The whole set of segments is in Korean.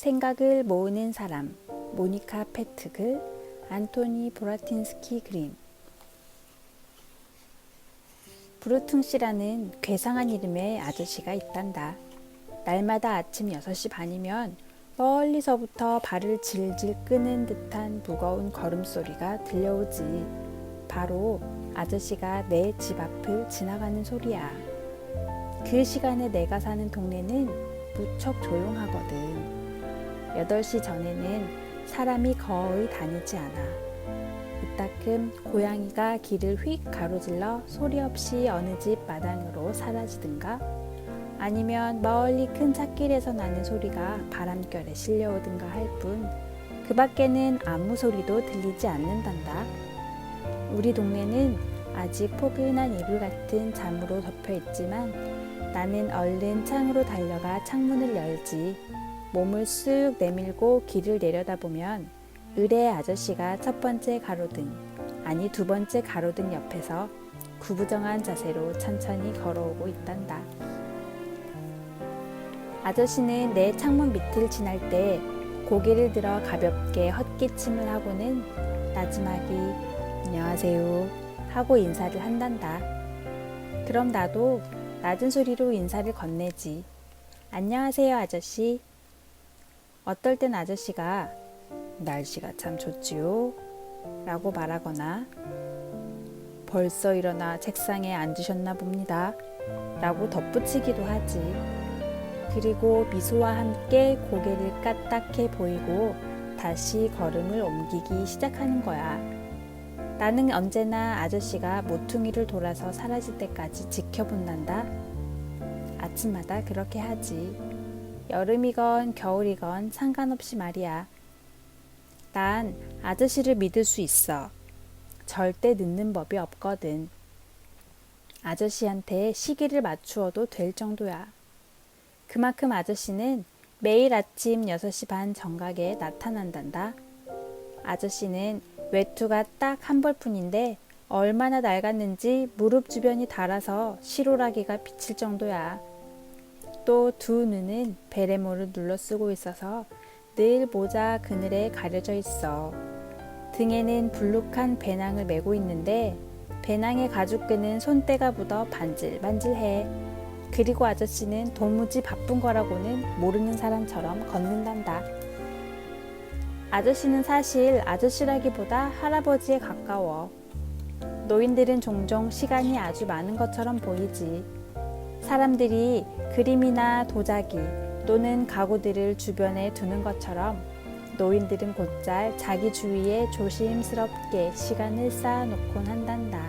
생각을 모으는 사람, 모니카 페트글, 안토니 보라틴스키 그림. 브루퉁씨라는 괴상한 이름의 아저씨가 있단다. 날마다 아침 6시 반이면 멀리서부터 발을 질질 끄는 듯한 무거운 걸음소리가 들려오지. 바로 아저씨가 내 집 앞을 지나가는 소리야. 그 시간에 내가 사는 동네는 무척 조용하거든. 8시 전에는 사람이 거의 다니지 않아. 이따금 고양이가 길을 휙 가로질러 소리 없이 어느 집 마당으로 사라지든가, 아니면 멀리 큰 찻길에서 나는 소리가 바람결에 실려오든가 할 뿐, 그 밖에는 아무 소리도 들리지 않는단다. 우리 동네는 아직 포근한 이불 같은 잠으로 덮여 있지만, 나는 얼른 창으로 달려가 창문을 열지. 몸을 쓱 내밀고 길을 내려다보면 의뢰 아저씨가 첫 번째 가로등, 아니 두 번째 가로등 옆에서 구부정한 자세로 천천히 걸어오고 있단다. 아저씨는 내 창문 밑을 지날 때 고개를 들어 가볍게 헛기침을 하고는 나지막이 안녕하세요 하고 인사를 한단다. 그럼 나도 낮은 소리로 인사를 건네지. 안녕하세요 아저씨. 어떨 땐 아저씨가 날씨가 참 좋지요 라고 말하거나 벌써 일어나 책상에 앉으셨나 봅니다 라고 덧붙이기도 하지. 그리고 미소와 함께 고개를 까딱해 보이고 다시 걸음을 옮기기 시작하는 거야. 나는 언제나 아저씨가 모퉁이를 돌아서 사라질 때까지 지켜본단다. 아침마다 그렇게 하지. 여름이건 겨울이건 상관없이 말이야. 난 아저씨를 믿을 수 있어. 절대 늦는 법이 없거든. 아저씨한테 시기를 맞추어도 될 정도야. 그만큼 아저씨는 매일 아침 6시 반 정각에 나타난단다. 아저씨는 외투가 딱 한 벌뿐인데 얼마나 낡았는지 무릎 주변이 닳아서 실오라기가 비칠 정도야. 또 두 눈은 베레모를 눌러쓰고 있어서 늘 모자 그늘에 가려져 있어. 등에는 불룩한 배낭을 메고 있는데 배낭의 가죽끈은 손때가 묻어 반질반질해. 그리고 아저씨는 도무지 바쁜 거라고는 모르는 사람처럼 걷는단다. 아저씨는 사실 아저씨라기보다 할아버지에 가까워. 노인들은 종종 시간이 아주 많은 것처럼 보이지. 사람들이 그림이나 도자기 또는 가구들을 주변에 두는 것처럼 노인들은 곧잘 자기 주위에 조심스럽게 시간을 쌓아놓곤 한단다.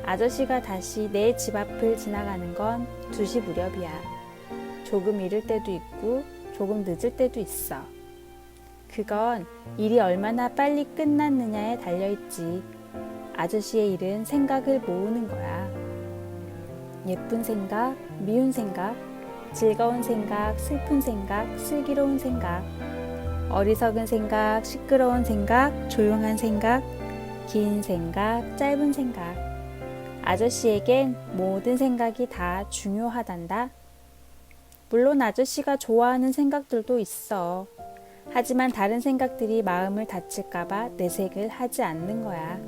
아저씨가 다시 내 집 앞을 지나가는 건 2시 무렵이야. 조금 이를 때도 있고 조금 늦을 때도 있어. 그건 일이 얼마나 빨리 끝났느냐에 달려있지. 아저씨의 일은 생각을 모으는 거야. 예쁜 생각, 미운 생각, 즐거운 생각, 슬픈 생각, 슬기로운 생각, 어리석은 생각, 시끄러운 생각, 조용한 생각, 긴 생각, 짧은 생각. 아저씨에겐 모든 생각이 다 중요하단다. 물론 아저씨가 좋아하는 생각들도 있어. 하지만 다른 생각들이 마음을 다칠까봐 내색을 하지 않는 거야.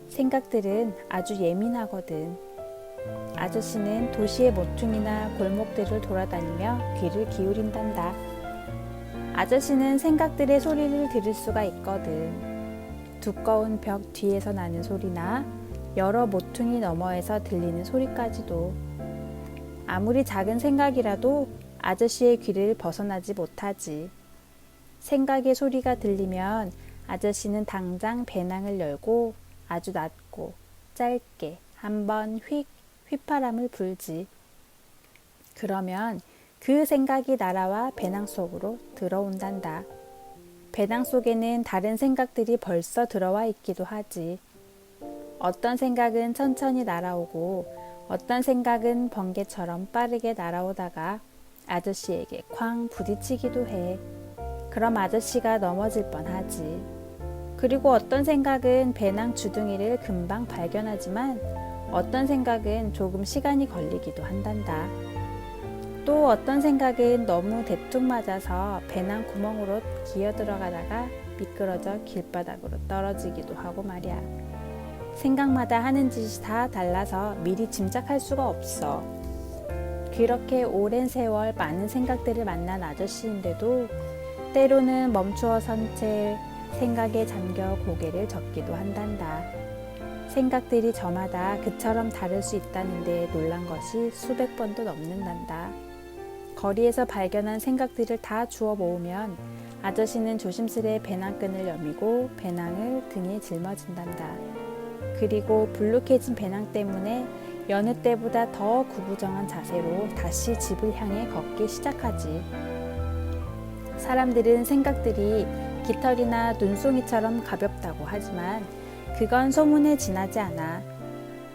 생각들은 아주 예민하거든. 아저씨는 도시의 모퉁이나 골목들을 돌아다니며 귀를 기울인단다. 아저씨는 생각들의 소리를 들을 수가 있거든. 두꺼운 벽 뒤에서 나는 소리나 여러 모퉁이 너머에서 들리는 소리까지도. 아무리 작은 생각이라도 아저씨의 귀를 벗어나지 못하지. 생각의 소리가 들리면 아저씨는 당장 배낭을 열고 아주 낮고 짧게 한번 휘파람을 불지. 그러면 그 생각이 날아와 배낭 속으로 들어온단다. 배낭 속에는 다른 생각들이 벌써 들어와 있기도 하지. 어떤 생각은 천천히 날아오고 어떤 생각은 번개처럼 빠르게 날아오다가 아저씨에게 쾅 부딪히기도 해. 그럼 아저씨가 넘어질 뻔하지. 그리고 어떤 생각은 배낭 주둥이를 금방 발견하지만 어떤 생각은 조금 시간이 걸리기도 한단다. 또 어떤 생각은 너무 대충 맞아서 배낭 구멍으로 기어 들어가다가 미끄러져 길바닥으로 떨어지기도 하고 말이야. 생각마다 하는 짓이 다 달라서 미리 짐작할 수가 없어. 그렇게 오랜 세월 많은 생각들을 만난 아저씨인데도 때로는 멈추어 선 채 생각에 잠겨 고개를 젓기도 한단다. 생각들이 저마다 그처럼 다를 수 있다는데 놀란 것이 수백 번도 넘는단다. 거리에서 발견한 생각들을 다 주워 모으면 아저씨는 조심스레 배낭끈을 여미고 배낭을 등에 짊어진단다. 그리고 불룩해진 배낭 때문에 여느 때보다 더 구부정한 자세로 다시 집을 향해 걷기 시작하지. 사람들은 생각들이 깃털이나 눈송이처럼 가볍다고 하지만 그건 소문에 지나지 않아.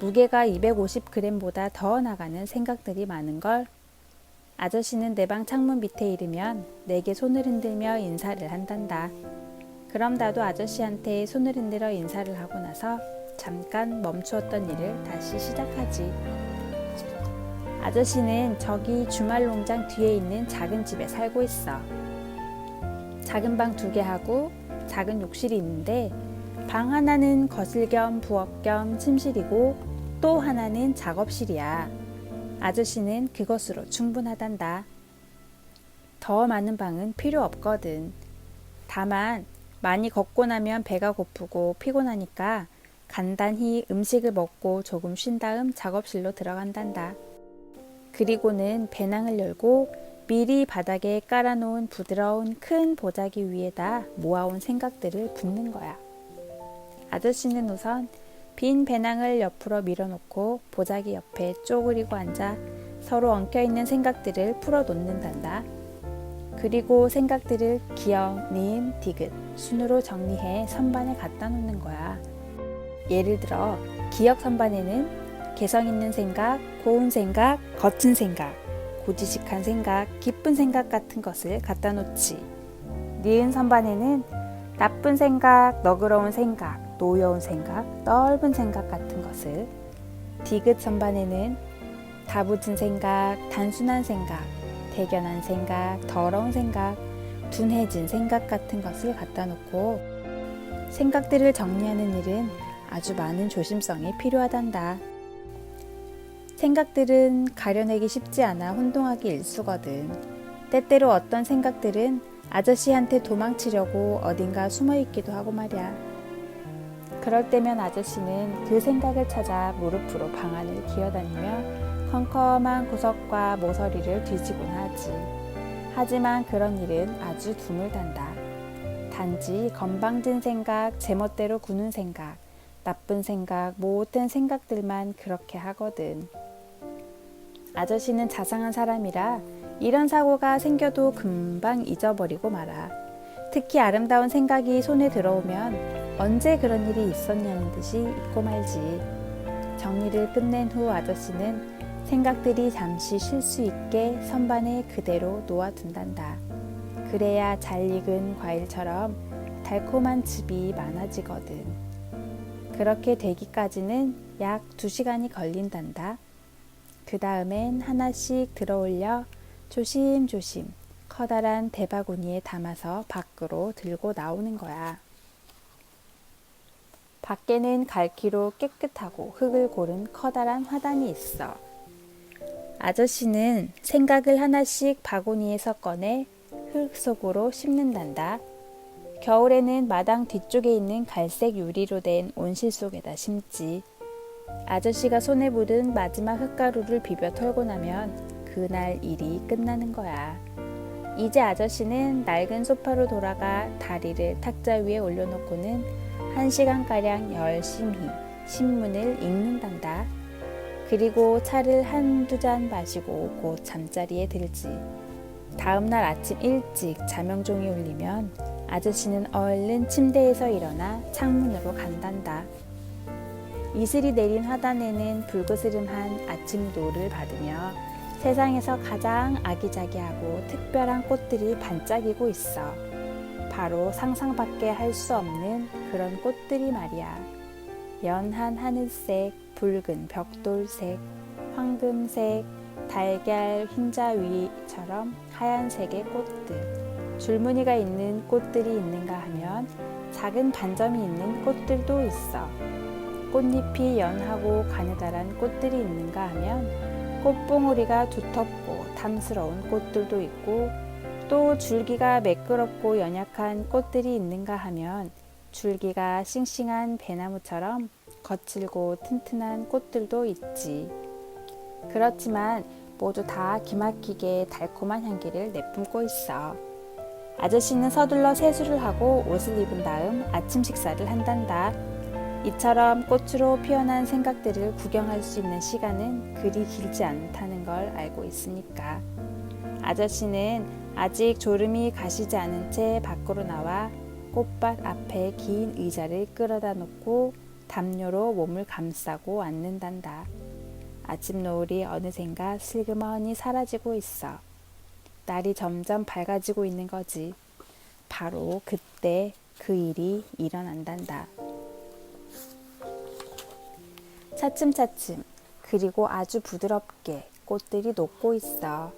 무게가 250g보다 더 나가는 생각들이 많은 걸. 아저씨는 내 방 창문 밑에 이르면 내게 손을 흔들며 인사를 한단다. 그럼 나도 아저씨한테 손을 흔들어 인사를 하고 나서 잠깐 멈추었던 일을 다시 시작하지. 아저씨는 저기 주말농장 뒤에 있는 작은 집에 살고 있어. 작은 방 2개 하고 작은 욕실이 있는데 방 하나는 거실 겸 부엌 겸 침실이고 또 하나는 작업실이야. 아저씨는 그것으로 충분하단다. 더 많은 방은 필요 없거든. 다만 많이 걷고 나면 배가 고프고 피곤하니까 간단히 음식을 먹고 조금 쉰 다음 작업실로 들어간단다. 그리고는 배낭을 열고 미리 바닥에 깔아놓은 부드러운 큰 보자기 위에다 모아온 생각들을 붓는 거야. 아저씨는 우선 빈 배낭을 옆으로 밀어놓고 보자기 옆에 쪼그리고 앉아 서로 엉켜있는 생각들을 풀어놓는단다. 그리고 생각들을 기역, 니은, 디귿 순으로 정리해 선반에 갖다 놓는 거야. 예를 들어 기역 선반에는 개성 있는 생각, 고운 생각, 거친 생각, 고지식한 생각, 기쁜 생각 같은 것을 갖다 놓지. 니은 선반에는 나쁜 생각, 너그러운 생각, 노여운 생각, 넓은 생각 같은 것을, 디귿 선반에는 다부진 생각, 단순한 생각, 대견한 생각, 더러운 생각, 둔해진 생각 같은 것을 갖다 놓고 생각들을 정리하는 일은 아주 많은 조심성이 필요하단다. 생각들은 가려내기 쉽지 않아 혼동하기 일쑤거든. 때때로 어떤 생각들은 아저씨한테 도망치려고 어딘가 숨어있기도 하고 말이야. 그럴 때면 아저씨는 그 생각을 찾아 무릎으로 방 안을 기어다니며 컴컴한 구석과 모서리를 뒤지곤 하지. 하지만 그런 일은 아주 드물단다. 단지 건방진 생각, 제멋대로 구는 생각, 나쁜 생각, 모든 생각들만 그렇게 하거든. 아저씨는 자상한 사람이라 이런 사고가 생겨도 금방 잊어버리고 말아. 특히 아름다운 생각이 손에 들어오면 언제 그런 일이 있었냐는 듯이 잊고 말지. 정리를 끝낸 후 아저씨는 생각들이 잠시 쉴 수 있게 선반에 그대로 놓아둔단다. 그래야 잘 익은 과일처럼 달콤한 즙이 많아지거든. 그렇게 되기까지는 약 2시간이 걸린단다. 그 다음엔 하나씩 들어올려 조심조심 커다란 대바구니에 담아서 밖으로 들고 나오는 거야. 밖에는 갈기로 깨끗하고 흙을 고른 커다란 화단이 있어. 아저씨는 생각을 하나씩 바구니에서 꺼내 흙 속으로 심는단다. 겨울에는 마당 뒤쪽에 있는 갈색 유리로 된 온실 속에다 심지. 아저씨가 손에 묻은 마지막 흙가루를 비벼 털고 나면 그날 일이 끝나는 거야. 이제 아저씨는 낡은 소파로 돌아가 다리를 탁자 위에 올려놓고는 1시간가량 열심히 신문을 읽는단다. 그리고 차를 1-2잔 마시고 곧 잠자리에 들지. 다음날 아침 일찍 자명종이 울리면 아저씨는 얼른 침대에서 일어나 창문으로 간단다. 이슬이 내린 화단에는 불그스름한 아침 노를 받으며 세상에서 가장 아기자기하고 특별한 꽃들이 반짝이고 있어. 바로 상상밖에 할 수 없는 그런 꽃들이 말이야. 연한 하늘색, 붉은 벽돌색, 황금색, 달걀 흰자 위처럼 하얀색의 꽃들, 줄무늬가 있는 꽃들이 있는가 하면 작은 반점이 있는 꽃들도 있어. 꽃잎이 연하고 가느다란 꽃들이 있는가 하면 꽃봉오리가 두텁고 탐스러운 꽃들도 있고, 또 줄기가 매끄럽고 연약한 꽃들이 있는가 하면 줄기가 싱싱한 배나무처럼 거칠고 튼튼한 꽃들도 있지. 그렇지만 모두 다 기막히게 달콤한 향기를 내뿜고 있어. 아저씨는 서둘러 세수를 하고 옷을 입은 다음 아침 식사를 한단다. 이처럼 꽃으로 피어난 생각들을 구경할 수 있는 시간은 그리 길지 않다는 걸 알고 있으니까. 아저씨는 아직 졸음이 가시지 않은 채 밖으로 나와 꽃밭 앞에 긴 의자를 끌어다 놓고 담요로 몸을 감싸고 앉는단다. 아침 노을이 어느샌가 슬그머니 사라지고 있어. 날이 점점 밝아지고 있는 거지. 바로 그때 그 일이 일어난단다. 차츰차츰, 그리고 아주 부드럽게 꽃들이 녹고 있어.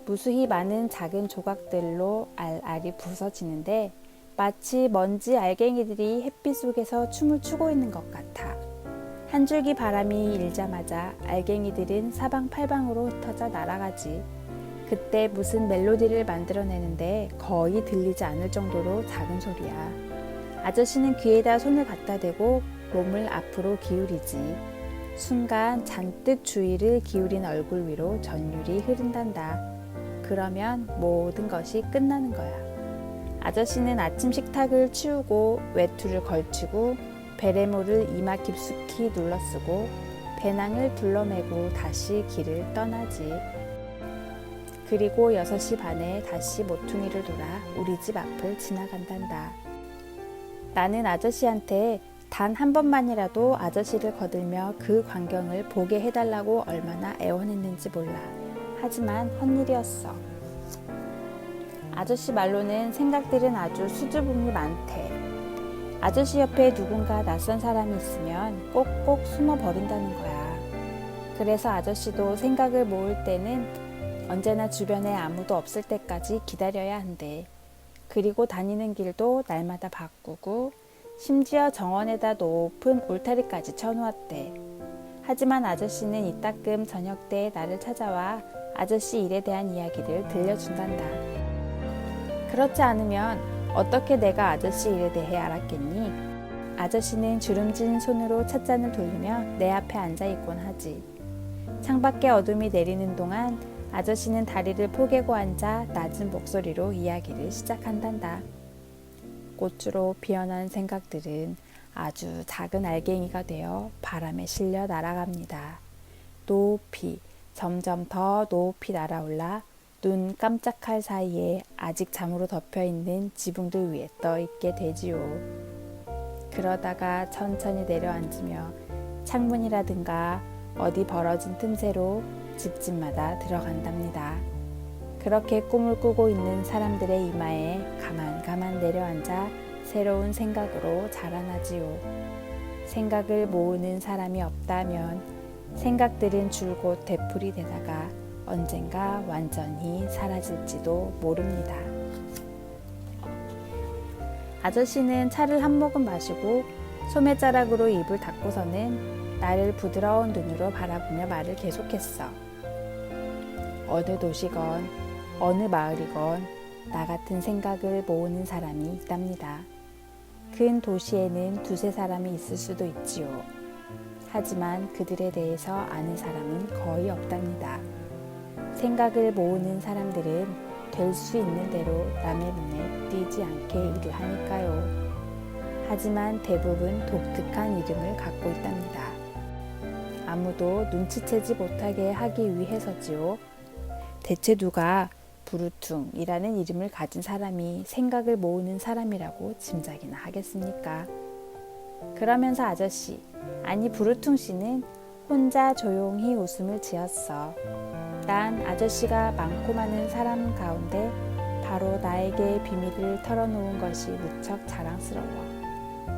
무수히 많은 작은 조각들로 알알이 부서지는데 마치 먼지 알갱이들이 햇빛 속에서 춤을 추고 있는 것 같아. 한 줄기 바람이 일자마자 알갱이들은 사방팔방으로 흩어져 날아가지. 그때 무슨 멜로디를 만들어내는데 거의 들리지 않을 정도로 작은 소리야. 아저씨는 귀에다 손을 갖다 대고 몸을 앞으로 기울이지. 순간 잔뜩 주의를 기울인 얼굴 위로 전율이 흐른단다. 그러면 모든 것이 끝나는 거야. 아저씨는 아침 식탁을 치우고 외투를 걸치고 베레모를 이마 깊숙이 눌러쓰고 배낭을 둘러매고 다시 길을 떠나지. 그리고 6시 반에 다시 모퉁이를 돌아 우리 집 앞을 지나간단다. 나는 아저씨한테 단 한 번만이라도 아저씨를 거들며 그 광경을 보게 해달라고 얼마나 애원했는지 몰라. 하지만 헛일이었어. 아저씨 말로는 생각들은 아주 수줍음이 많대. 아저씨 옆에 누군가 낯선 사람이 있으면 꼭꼭 숨어 버린다는 거야. 그래서 아저씨도 생각을 모을 때는 언제나 주변에 아무도 없을 때까지 기다려야 한대. 그리고 다니는 길도 날마다 바꾸고 심지어 정원에다 높은 울타리까지 쳐놓았대. 하지만 아저씨는 이따금 저녁 때 나를 찾아와 아저씨 일에 대한 이야기를 들려준단다. 그렇지 않으면 어떻게 내가 아저씨 일에 대해 알았겠니? 아저씨는 주름진 손으로 찻잔을 돌리며 내 앞에 앉아있곤 하지. 창밖에 어둠이 내리는 동안 아저씨는 다리를 포개고 앉아 낮은 목소리로 이야기를 시작한단다. 꽃으로 피어난 생각들은 아주 작은 알갱이가 되어 바람에 실려 날아갑니다. 높이, 점점 더 높이 날아올라 눈 깜짝할 사이에 아직 잠으로 덮여있는 지붕들 위에 떠있게 되지요. 그러다가 천천히 내려앉으며 창문이라든가 어디 벌어진 틈새로 집집마다 들어간답니다. 그렇게 꿈을 꾸고 있는 사람들의 이마에 가만 내려앉아 새로운 생각으로 자라나지요. 생각을 모으는 사람이 없다면 생각들은 줄곧 되풀이 되다가 언젠가 완전히 사라질지도 모릅니다. 아저씨는 차를 한 모금 마시고 소매자락으로 입을 닫고서는 나를 부드러운 눈으로 바라보며 말을 계속했어. 어느 도시건 어느 마을이건 나 같은 생각을 모으는 사람이 있답니다. 큰 도시에는 두세 사람이 있을 수도 있지요. 하지만 그들에 대해서 아는 사람은 거의 없답니다. 생각을 모으는 사람들은 될 수 있는 대로 남의 눈에 띄지 않게 일을 하니까요. 하지만 대부분 독특한 이름을 갖고 있답니다. 아무도 눈치채지 못하게 하기 위해서지요. 대체 누가 부르퉁이라는 이름을 가진 사람이 생각을 모으는 사람이라고 짐작이나 하겠습니까? 그러면서 아저씨, 아니 부르퉁 씨는 혼자 조용히 웃음을 지었어. 난 아저씨가 많고 많은 사람 가운데 바로 나에게 비밀을 털어놓은 것이 무척 자랑스러워.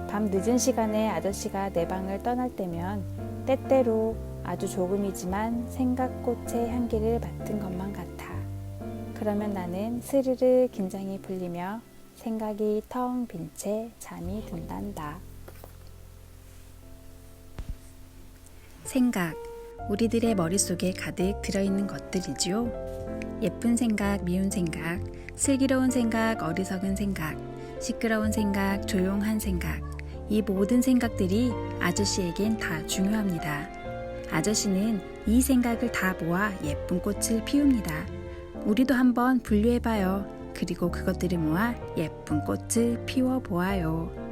밤 늦은 시간에 아저씨가 내 방을 떠날 때면 때때로 아주 조금이지만 생각꽃의 향기를 맡은 것만 같아. 그러면 나는 스르르 긴장이 풀리며 생각이 텅 빈 채 잠이 든단다. 생각, 우리들의 머릿속에 가득 들어있는 것들이지요. 예쁜 생각, 미운 생각, 슬기로운 생각, 어리석은 생각, 시끄러운 생각, 조용한 생각. 이 모든 생각들이 아저씨에겐 다 중요합니다. 아저씨는 이 생각을 다 모아 예쁜 꽃을 피웁니다. 우리도 한번 분류해봐요. 그리고 그것들을 모아 예쁜 꽃을 피워보아요.